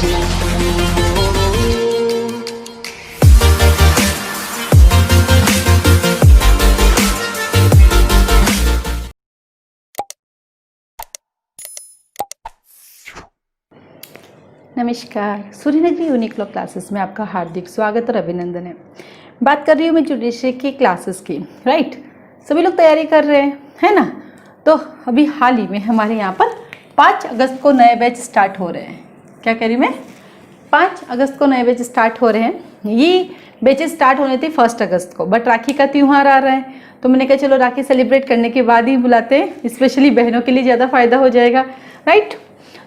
नमस्कार, Suryanagari unique law classes में आपका हार्दिक स्वागत और अभिनंदन है। बात कर रही हूँ मैं जुडिशरी की क्लासेस की, राइट। सभी लोग तैयारी कर रहे हैं, है ना। तो अभी हाल ही में हमारे यहाँ पर 5 अगस्त को नए बैच स्टार्ट हो रहे हैं। क्या कह रही मैं, 5 अगस्त को नए बैच स्टार्ट हो रहे हैं। ये बैचेस स्टार्ट होने थे 1 अगस्त को, बट राखी का त्यौहार आ रहा है तो मैंने कहा चलो राखी सेलिब्रेट करने के बाद ही बुलाते हैं, स्पेशली बहनों के लिए ज़्यादा फायदा हो जाएगा, राइट।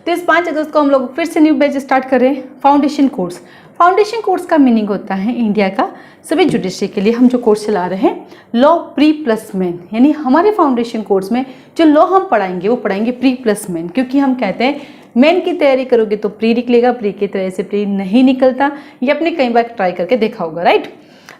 तो इस 5 अगस्त को हम लोग फिर से न्यू बैच स्टार्ट कर रहे हैं, फाउंडेशन कोर्स। फाउंडेशन कोर्स का मीनिंग होता है इंडिया का सभी जुडिशरी के लिए हम जो कोर्स चला रहे हैं, लॉ प्री प्लस मेन। यानी हमारे फाउंडेशन कोर्स में जो लॉ हम पढ़ाएंगे वो पढ़ाएंगे प्री प्लस मेन, क्योंकि हम कहते हैं मेन की तैयारी करोगे तो प्री निकलेगा, प्री की तरह से प्री नहीं निकलता। ये आपने कई बार ट्राई करके देखा होगा, राइट।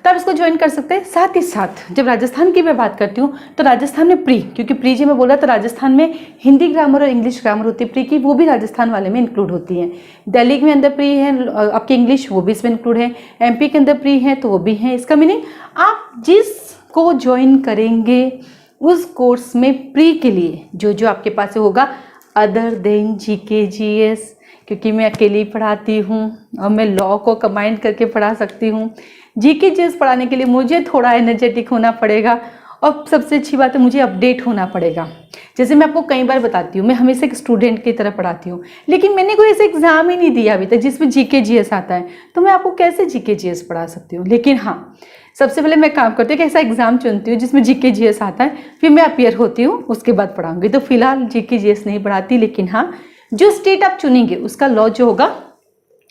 तो आप इसको ज्वाइन कर सकते हैं। साथ ही साथ जब राजस्थान की मैं बात करती हूँ तो राजस्थान में प्री, क्योंकि प्री जी मैं बोला तो राजस्थान में हिंदी ग्रामर और इंग्लिश ग्रामर होती है प्री की, वो भी राजस्थान वाले में इंक्लूड होती है। दिल्ली में अंदर प्री है, आपकी इंग्लिश वो भी इसमें इंक्लूड है। एमपी के अंदर प्री है तो वो भी है। इसका मीनिंग आप जिसको ज्वाइन करेंगे उस कोर्स में प्री के लिए जो जो आपके पास होगा अदर देन जीके जीएस, क्योंकि मैं अकेली पढ़ाती हूँ और मैं लॉ को कंबाइन करके पढ़ा सकती हूँ। जीके जीएस पढ़ाने के लिए मुझे थोड़ा एनर्जेटिक होना पड़ेगा और सबसे अच्छी बात है मुझे अपडेट होना पड़ेगा। जैसे मैं आपको कई बार बताती हूँ, मैं हमेशा एक स्टूडेंट की तरह पढ़ाती हूँ, लेकिन मैंने कोई ऐसा एग्जाम ही नहीं दिया अभी तक जिसमें जीके जीएस आता है, तो मैं आपको कैसे जीके जीएस पढ़ा सकती हूँ। लेकिन हाँ, सबसे पहले मैं काम करती हूँ कि ऐसा एग्जाम चुनती हूँ जिसमें जीके जीएस आता है, फिर मैं अपियर होती हूँ, उसके बाद पढ़ाऊंगी। तो फिलहाल जीके जीएस नहीं पढ़ाती, लेकिन हाँ जो स्टेट आप चुनेंगे उसका लॉ जो होगा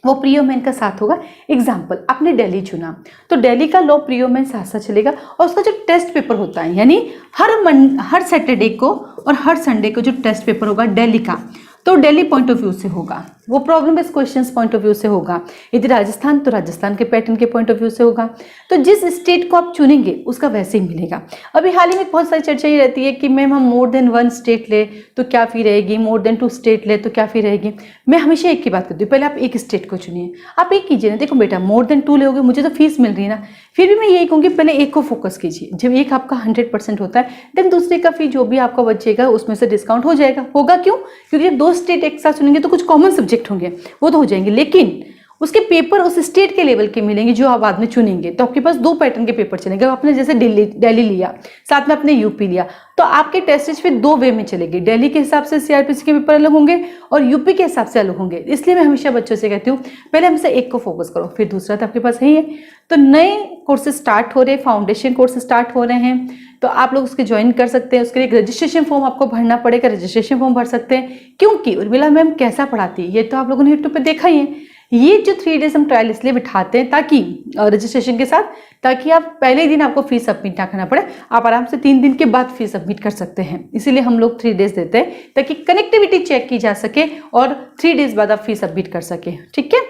वो प्रियो मेन का साथ होगा। एग्जाम्पल, आपने दिल्ली चुना तो दिल्ली का लॉ प्रियो मेन साथ साथ चलेगा, और उसका जो टेस्ट पेपर होता है, यानी हर सैटरडे को और हर संडे को जो टेस्ट पेपर होगा दिल्ली का, तो दिल्ली पॉइंट ऑफ व्यू से होगा, वो problem based questions point of view से होगा। यदि राजस्थान तो राजस्थान के पैटर्न के पॉइंट ऑफ व्यू से होगा। तो जिस स्टेट को आप चुनेंगे उसका वैसे ही मिलेगा। अभी हाल ही में बहुत सारी चर्चा ये रहती है कि मैम हम मोर देन 1 स्टेट ले तो क्या फी रहेगी, मोर देन 2 स्टेट ले तो क्या फी रहेगी। मैं हमेशा एक की बात करती हूँ, पहले आप एक स्टेट को चुनिए, आप एक कीजिए ना। देखो बेटा, मोर देन 2 लोगे मुझे तो फीस मिल रही है ना, फिर भी मैं यही कहूँगी पहले एक को फोकस कीजिए। जब एक आपका 100% होता है देन दूसरे का फी जो भी आपका बचेगा उसमें से डिस्काउंट हो जाएगा। होगा क्यों? क्योंकि जब 2 स्टेट एक साथ चुनेंगे तो कुछ कॉमन सब्जेक्ट होंगे, वो तो हो जाएंगे, लेकिन उसके पेपर उस स्टेट के लेवल के मिलेंगे जो आप बाद में चुनेंगे। तो आपके पास 2 पैटर्न के पेपर चलेंगे। आपने जैसे दिल्ली लिया, साथ में आपने यूपी लिया, तो आपके टेस्टेज फिर 2 वे में चलेंगे। दिल्ली के हिसाब से सीआरपीसी के पेपर अलग होंगे और यूपी के हिसाब से अलग होंगे। इसलिए मैं हमेशा बच्चों से कहती हूँ पहले हमसे एक को फोकस करो, फिर दूसरा तो आपके पास है ही है। तो नए कोर्सेज स्टार्ट हो रहे हैं, फाउंडेशन कोर्स स्टार्ट हो रहे हैं, तो आप लोग उसके ज्वाइन कर सकते हैं। उसके लिए रजिस्ट्रेशन फॉर्म आपको भरना पड़ेगा, रजिस्ट्रेशन फॉर्म भर सकते हैं। क्योंकि उर्मिला मैम कैसा पढ़ाती है ये तो आप लोगों ने यूट्यूब पे देखा ही है। ये जो 3 डेज हम ट्रायल इसलिए बिठाते हैं ताकि रजिस्ट्रेशन के साथ, ताकि आप पहले दिन आपको फीस सबमिट ना करना पड़े, आप आराम से 3 दिन के बाद फीस सबमिट कर सकते हैं। इसीलिए हम लोग 3 डेज देते हैं ताकि कनेक्टिविटी चेक की जा सके और 3 डेज बाद आप फीस सबमिट कर सके। ठीक है,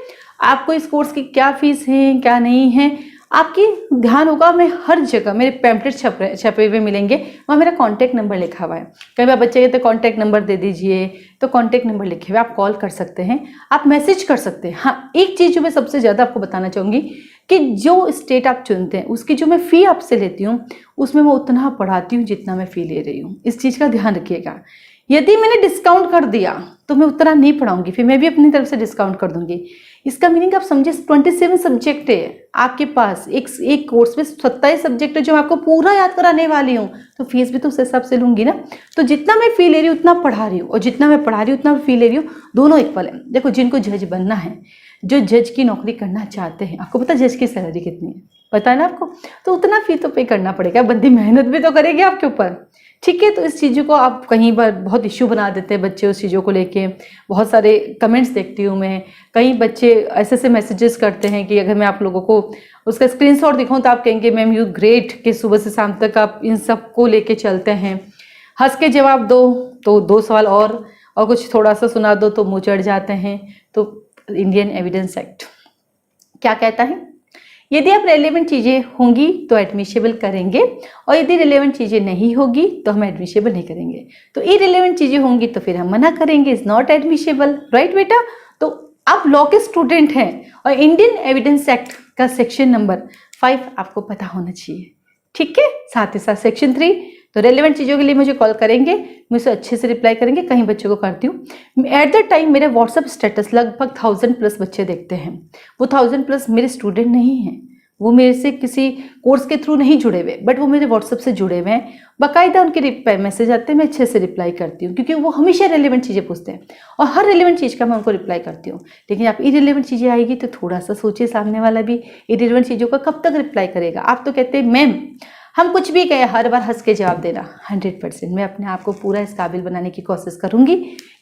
आपको इस कोर्स की क्या फीस है क्या नहीं है आपकी ध्यान होगा। मैं हर जगह मेरे पैम्पलेट छपे हुए मिलेंगे, वहाँ मेरा कॉन्टैक्ट नंबर लिखा हुआ है। कई बार बच्चे कहते हैं कॉन्टैक्ट नंबर दे दीजिए, तो कॉन्टैक्ट नंबर लिखे हुए, आप कॉल कर सकते हैं, आप मैसेज कर सकते हैं। हाँ, एक चीज़ जो मैं सबसे ज़्यादा आपको बताना चाहूँगी कि जो स्टेट आप चुनते हैं उसकी जो मैं फ़ी आपसे लेती हूँ उसमें मैं उतना पढ़ाती हूँ जितना मैं फ़ी ले रही हूँ। इस चीज़ का ध्यान रखिएगा। यदि मैंने डिस्काउंट कर दिया तो मैं उतना नहीं पढ़ाऊंगी, फिर मैं भी अपनी तरफ से डिस्काउंट कर दूंगी। इसका मीनिंग आप समझे, 27 सब्जेक्ट है आपके पास, एक कोर्स में 27 सब्जेक्ट है जो मैं आपको पूरा याद कराने वाली हूँ, तो फीस भी तो उस हिसाब से लूंगी ना। तो जितना मैं फी ले रही हूँ उतना पढ़ा रही हूँ, और जितना मैं पढ़ा रही हूँ उतना फी ले रही हूँ, दोनों इक्वल है। देखो, जिनको जज बनना है, जो जज की नौकरी करना चाहते हैं, आपको पता है जज की सैलरी कितनी है, पता है ना आपको, तो उतना फी तो पे करना पड़ेगा। बंदी मेहनत भी तो करेगी आपके ऊपर। ठीक है, तो इस चीज़ों को आप कहीं बार बहुत इश्यू बना देते हैं बच्चे, उस चीज़ों को लेके बहुत सारे कमेंट्स देखती हूँ मैं। कई बच्चे ऐसे ऐसे मैसेजेस करते हैं कि अगर मैं आप लोगों को उसका स्क्रीनशॉट दिखाऊं तो आप कहेंगे मैम यू ग्रेट कि सुबह से शाम तक आप इन सब को लेके चलते हैं। हंस के जवाब दो तो 2 सवाल और कुछ थोड़ा सा सुना दो तो मुँह चढ़ जाते हैं। तो इंडियन एविडेंस एक्ट क्या कहता है, यदि आप रेलेवेंट चीज़ें होंगी तो एडमिशेबल करेंगे, और यदि रेलेवेंट चीज़ें नहीं होगी तो हम एडमिशेबल नहीं करेंगे। तो इरेलेवेंट चीज़ें होंगी तो फिर हम मना करेंगे, इज़ नॉट एडमिशेबल, राइट बेटा। तो आप लॉ के स्टूडेंट हैं और इंडियन एविडेंस एक्ट का सेक्शन नंबर 5 आपको पता होना चाहिए, ठीक है। साथ ही साथ सेक्शन 3, तो रेलिवेंट चीज़ों के लिए मुझे कॉल करेंगे, मुझे अच्छे से रिप्लाई करेंगे। कहीं बच्चों को करती हूँ एट द टाइम, मेरे व्हाट्सअप स्टेटस लगभग 1000+ बच्चे देखते हैं। वो 1000+ मेरे स्टूडेंट नहीं हैं, वो मेरे से किसी कोर्स के थ्रू नहीं जुड़े हुए, बट वो मेरे व्हाट्सअप से जुड़े हुए हैं। बाकायदा उनके मैसेज आते हैं, मैं अच्छे से रिप्लाई करती हूँ, क्योंकि वो हमेशा रेलिवेंट चीज़ें पूछते हैं और हर रेलिवेंट चीज़ का मैं उनको रिप्लाई करती हूँ। लेकिन आप इरेलीवेंट चीज़ें आएगी तो थोड़ा सा सोचिए, सामने वाला भी इरेलीवेंट चीज़ों का कब तक रिप्लाई करेगा। आप तो कहते हैं मैम हम कुछ भी कहें हर बार हंस के जवाब देना। 100% मैं अपने आप को पूरा इस काबिल बनाने की कोशिश करूंगी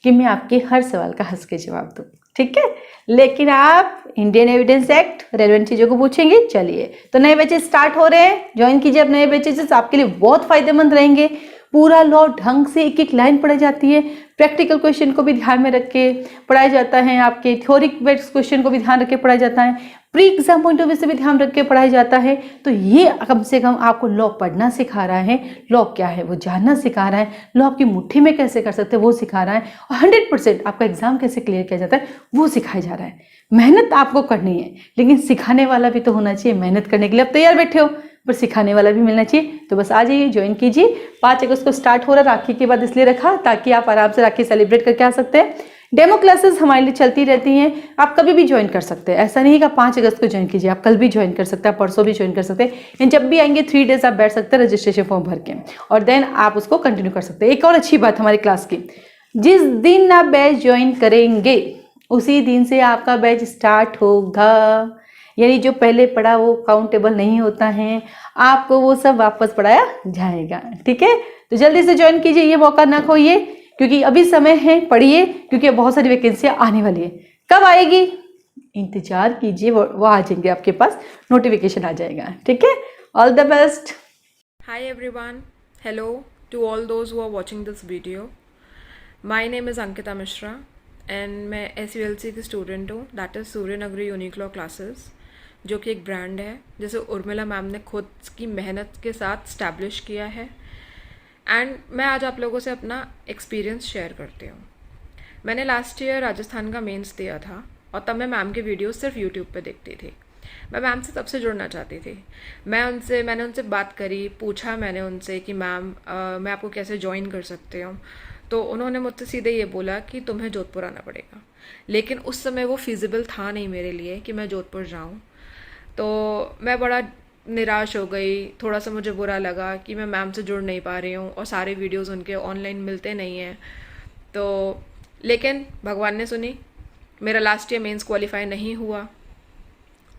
कि मैं आपके हर सवाल का हंस के जवाब दूं, ठीक है। लेकिन आप इंडियन एविडेंस एक्ट रेलेवेंट चीज़ों को पूछेंगे। चलिए, तो नए बैचेस स्टार्ट हो रहे हैं, ज्वाइन कीजिए अब नए बैचेस, आपके लिए बहुत फायदेमंद रहेंगे। पूरा लॉ ढंग से एक एक लाइन पढ़ाई जाती है, प्रैक्टिकल क्वेश्चन को भी ध्यान में रख के पढ़ाया जाता है, आपके थ्योरिक बेस्ड क्वेश्चन को भी ध्यान रख के पढ़ाया जाता है, pre exam point of view से भी ध्यान रख के पढ़ाया जाता है। तो ये कम से कम आपको लॉ पढ़ना सिखा रहा है, लॉ क्या है वो जानना सिखा रहा है, लॉ आपकी मुट्ठी में कैसे कर सकते हैं वो सिखा रहा है, और 100% आपका एग्जाम कैसे क्लियर किया जाता है वो सिखाया जा रहा है। मेहनत आपको करनी है, लेकिन सिखाने वाला भी तो होना चाहिए। मेहनत करने के लिए अब तैयार बैठे हो, पर सिखाने वाला भी मिलना चाहिए। तो बस आ जाइए, ज्वाइन कीजिए। 5 अगस्त को स्टार्ट हो रहा है, राखी के बाद इसलिए रखा ताकि आप आराम से राखी सेलिब्रेट करके आ सकते हैं। डेमो क्लासेस हमारे लिए चलती रहती हैं, आप कभी भी ज्वाइन कर सकते हैं। ऐसा नहीं है कि 5 अगस्त को ज्वाइन कीजिए, आप कल भी ज्वाइन कर सकते हैं, परसों भी ज्वाइन कर सकते हैं। जब भी आएंगे 3 डेज आप बैठ सकते हैं रजिस्ट्रेशन फॉर्म भर के, और देन आप उसको कंटिन्यू कर सकते हैं। एक और अच्छी बात हमारी क्लास की, जिस दिन आप बैच ज्वाइन करेंगे उसी दिन से आपका बैच स्टार्ट होगा। यानी जो पहले पढ़ा वो काउंटेबल नहीं होता है, आपको वो सब वापस पढ़ाया जाएगा, ठीक है। तो जल्दी से ज्वाइन कीजिए, ये मौका ना खोइए, क्योंकि अभी समय है, पढ़िए, क्योंकि बहुत सारी वैकेंसियां आने वाली है। कब आएगी इंतजार कीजिए, वो आ जाएंगे आपके पास, नोटिफिकेशन आ जाएगा, ठीक है। All the best. Hi everyone, hello to all those who are watching this video. My name is Ankita Mishra and मैं SULC की स्टूडेंट हूँ, that is Suryanagari unique law classes, जो कि एक ब्रांड है जिसे उर्मिला मैम ने खुद की मेहनत के साथ स्टैब्लिश किया है। एंड मैं आज आप लोगों से अपना एक्सपीरियंस शेयर करती हूँ। मैंने लास्ट ईयर राजस्थान का मेंस दिया था और तब मैं मैम के वीडियोस सिर्फ यूट्यूब पे देखती थी। मैं मैम से तब से जुड़ना चाहती थी। मैंने उनसे बात करी, पूछा मैंने उनसे कि मैम मैं आपको कैसे ज्वाइन कर सकती हूँ। तो उन्होंने मुझसे सीधे ये बोला कि तुम्हें जोधपुर आना पड़ेगा। लेकिन उस समय वो फिजिबल था नहीं मेरे लिए कि मैं जोधपुर जाऊँ। तो मैं बड़ा निराश हो गई, थोड़ा सा मुझे बुरा लगा कि मैं मैम से जुड़ नहीं पा रही हूँ और सारे वीडियोस उनके ऑनलाइन मिलते नहीं हैं। तो लेकिन भगवान ने सुनी, मेरा लास्ट ईयर मेंस क्वालिफाई नहीं हुआ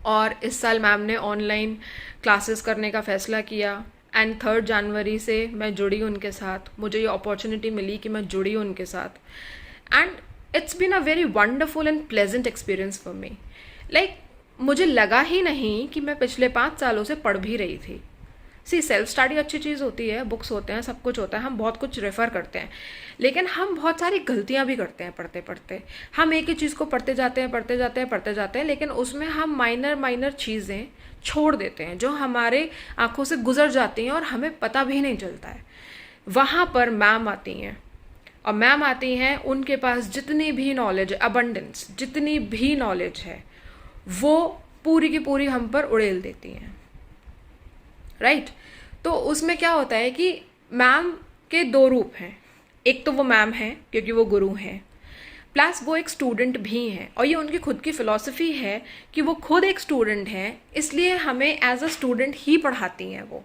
और इस साल मैम ने ऑनलाइन क्लासेस करने का फ़ैसला किया एंड 3 जनवरी से मैं जुड़ी उनके साथ। मुझे ये अपॉर्चुनिटी मिली कि मैं जुड़ी उनके साथ and it's been a very wonderful and pleasant experience for me. Like मुझे लगा ही नहीं कि मैं पिछले 5 सालों से पढ़ भी रही थी। सेल्फ स्टडी अच्छी चीज़ होती है, बुक्स होते हैं, सब कुछ होता है, हम बहुत कुछ रेफ़र करते हैं, लेकिन हम बहुत सारी गलतियां भी करते हैं पढ़ते पढ़ते। हम एक ही चीज़ को पढ़ते जाते हैं, लेकिन उसमें हम माइनर चीज़ें छोड़ देते हैं जो हमारे आंखों से गुजर जाती हैं और हमें पता भी नहीं चलता है। वहाँ पर मैम आती हैं और मैम आती हैं, उनके पास जितनी भी नॉलेज है, अबंडेंस जितनी भी नॉलेज है वो पूरी की पूरी हम पर उड़ेल देती हैं, राइट। तो उसमें क्या होता है कि मैम के 2 रूप हैं। एक तो वो मैम है क्योंकि वो गुरु हैं, प्लस वो एक स्टूडेंट भी हैं, और ये उनकी खुद की फ़िलॉसफी है कि वो खुद एक स्टूडेंट हैं, इसलिए हमें एज अ स्टूडेंट ही पढ़ाती हैं वो।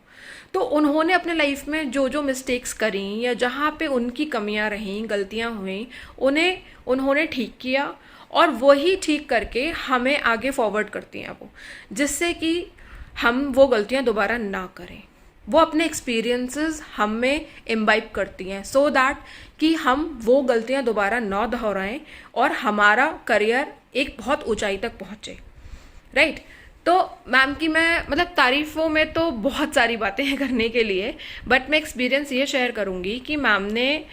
तो उन्होंने अपने लाइफ में जो जो मिस्टेक्स करी या जहाँ पे उनकी कमियाँ रहीं, गलतियाँ हुई, उन्होंने ठीक किया और वही ठीक करके हमें आगे फॉरवर्ड करती हैं वो, जिससे कि हम वो गलतियां दोबारा ना करें। वो अपने एक्सपीरियंसेस हम में इम्बाइब करती हैं सो दैट कि हम वो गलतियां दोबारा ना दोहराएं और हमारा करियर एक बहुत ऊंचाई तक पहुंचे, राइट। तो मैम की मैं तारीफ़ों में तो बहुत सारी बातें हैं करने के लिए, बट मैं एक्सपीरियंस ये शेयर करूँगी कि मैम ने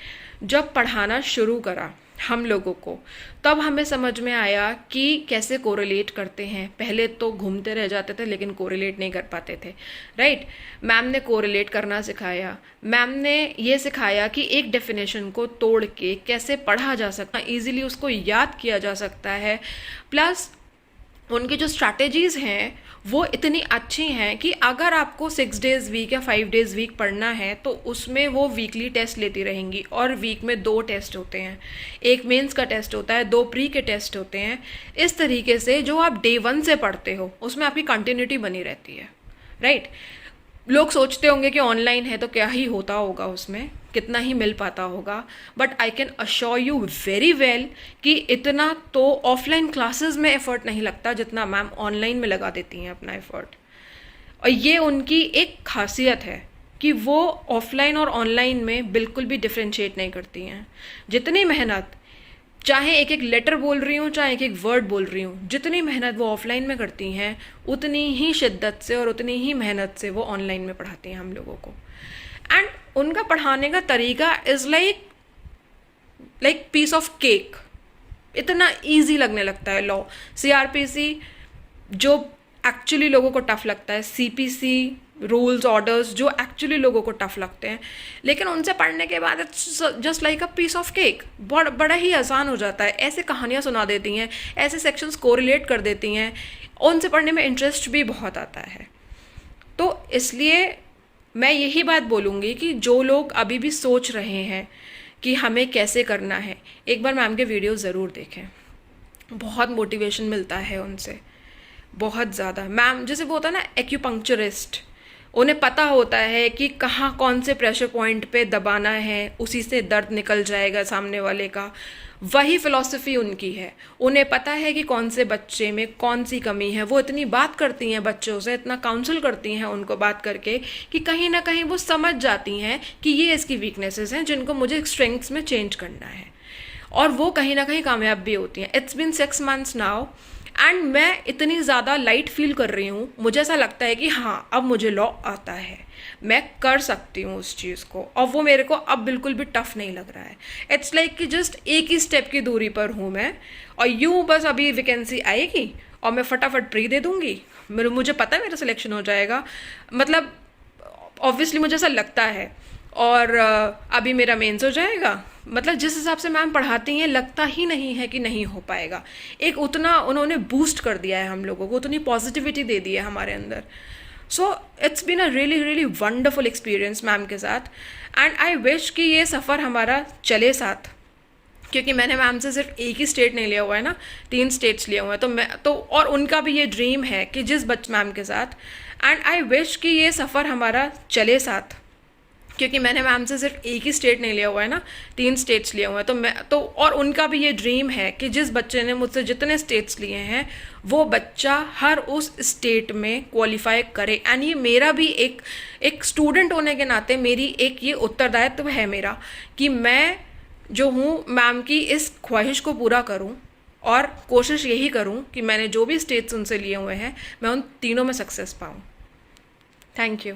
जब पढ़ाना शुरू करा हम लोगों को, तब हमें समझ में आया कि कैसे कोरिलेट करते हैं। पहले तो घूमते रह जाते थे लेकिन कोरिलेट नहीं कर पाते थे, राइट। मैम ने कोरिलेट करना सिखाया। मैम ने ये सिखाया कि एक डेफिनेशन को तोड़ के कैसे पढ़ा जा सकता है, ईजिली उसको याद किया जा सकता है। प्लस उनकी जो स्ट्रैटेजीज़ हैं वो इतनी अच्छी हैं कि अगर आपको 6 डेज़ वीक या 5 डेज़ वीक पढ़ना है तो उसमें वो वीकली टेस्ट लेती रहेंगी, और वीक में 2 टेस्ट होते हैं, एक मेंस का टेस्ट होता है, 2 प्री के टेस्ट होते हैं। इस तरीके से जो आप डे 1 से पढ़ते हो उसमें आपकी कंटिन्यूटी बनी रहती है, राइट। लोग सोचते होंगे कि ऑनलाइन है तो क्या ही होता होगा, उसमें कितना ही मिल पाता होगा, but I can assure you very well कि इतना तो ऑफलाइन क्लासेस में एफर्ट नहीं लगता जितना मैम ऑनलाइन में लगा देती हैं अपना एफर्ट। और ये उनकी एक खासियत है कि वो ऑफलाइन और ऑनलाइन में बिल्कुल भी डिफ्रेंशिएट नहीं करती हैं। जितनी मेहनत, चाहे एक एक लेटर बोल रही हूँ चाहे एक एक वर्ड बोल रही हूँ, जितनी मेहनत वो ऑफलाइन में करती हैं उतनी ही शिद्दत से और उतनी ही मेहनत से वो ऑनलाइन में पढ़ाती हैं हम लोगों को। एंड उनका पढ़ाने का तरीका is like piece of cake, इतना ईजी लगने लगता है। लॉ, CRPC जो एक्चुअली लोगों को टफ लगता है, CPC रूल्स ऑर्डर्स जो एक्चुअली लोगों को टफ लगते हैं, लेकिन उनसे पढ़ने के बाद it's just like a piece of cake, बड़ा ही आसान हो जाता है। ऐसे कहानियाँ सुना देती हैं, ऐसे सेक्शंस कोरिलेट कर देती हैं, उनसे पढ़ने में इंटरेस्ट भी बहुत आता है। तो इसलिए मैं यही बात बोलूँगी कि जो लोग अभी भी सोच रहे हैं कि हमें कैसे करना है, एक बार मैम के वीडियो ज़रूर देखें, बहुत मोटिवेशन मिलता है उनसे, बहुत ज़्यादा। मैम जैसे वो होता है ना एक्यूपंक्चरिस्ट, उन्हें पता होता है कि कहाँ कौन से प्रेशर पॉइंट पे दबाना है, उसी से दर्द निकल जाएगा सामने वाले का। वही फ़िलॉसफी उनकी है। उन्हें पता है कि कौन से बच्चे में कौन सी कमी है। वो इतनी बात करती हैं बच्चों से, इतना काउंसिल करती हैं उनको बात करके कि कहीं ना कहीं वो समझ जाती हैं कि ये इसकी वीकनेसेस हैं जिनको मुझे स्ट्रेंथ्स में चेंज करना है, और वो कहीं ना कहीं कामयाब भी होती हैं। It's been 6 months now and मैं इतनी ज़्यादा लाइट फील कर रही हूँ। मुझे ऐसा लगता है कि हाँ, अब मुझे लॉ आता है, मैं कर सकती हूँ उस चीज़ को, और वो मेरे को अब बिल्कुल भी टफ नहीं लग रहा है। इट्स लाइक कि जस्ट एक ही स्टेप की दूरी पर हूँ मैं, और यूँ बस अभी वैकेंसी आएगी और मैं फटाफट प्री दे दूँगी, मुझे पता है मेरा सिलेक्शन हो जाएगा, मतलब ऑब्वियसली मुझे ऐसा लगता है। और अभी मेरा मेंस हो जाएगा, मतलब जिस हिसाब से मैम पढ़ाती हैं लगता ही नहीं है कि नहीं हो पाएगा। एक उतना उन्होंने बूस्ट कर दिया है हम लोगों को, उतनी पॉजिटिविटी दे दी है हमारे अंदर। So it's been a really really wonderful experience ma'am के साथ, एंड आई विश कि ये सफ़र हमारा चले साथ, क्योंकि मैंने मैम से सिर्फ एक ही स्टेट नहीं लिया हुआ है ना, 3 स्टेट्स लिए हुए हैं। तो मैं तो, और उनका भी ये ड्रीम है कि जिस मैम के साथ, एंड आई विश कि ये सफ़र हमारा चले साथ, क्योंकि मैंने मैम से सिर्फ एक ही स्टेट नहीं लिया हुआ है ना, 3 स्टेट्स लिए हुए हैं। तो मैं तो, और उनका भी ये ड्रीम है कि जिस बच्चे ने मुझसे जितने स्टेट्स लिए हैं वो बच्चा हर उस स्टेट में क्वालिफाई करे। एंड ये मेरा भी एक स्टूडेंट होने के नाते मेरी एक ये उत्तरदायित्व है मेरा कि मैं जो हूँ मैम की इस ख्वाहिश को पूरा करूँ, और कोशिश यही करूँ कि मैंने जो भी स्टेट्स उनसे लिए हुए हैं मैं उन तीनों में सक्सेस पाऊँ। Thank you.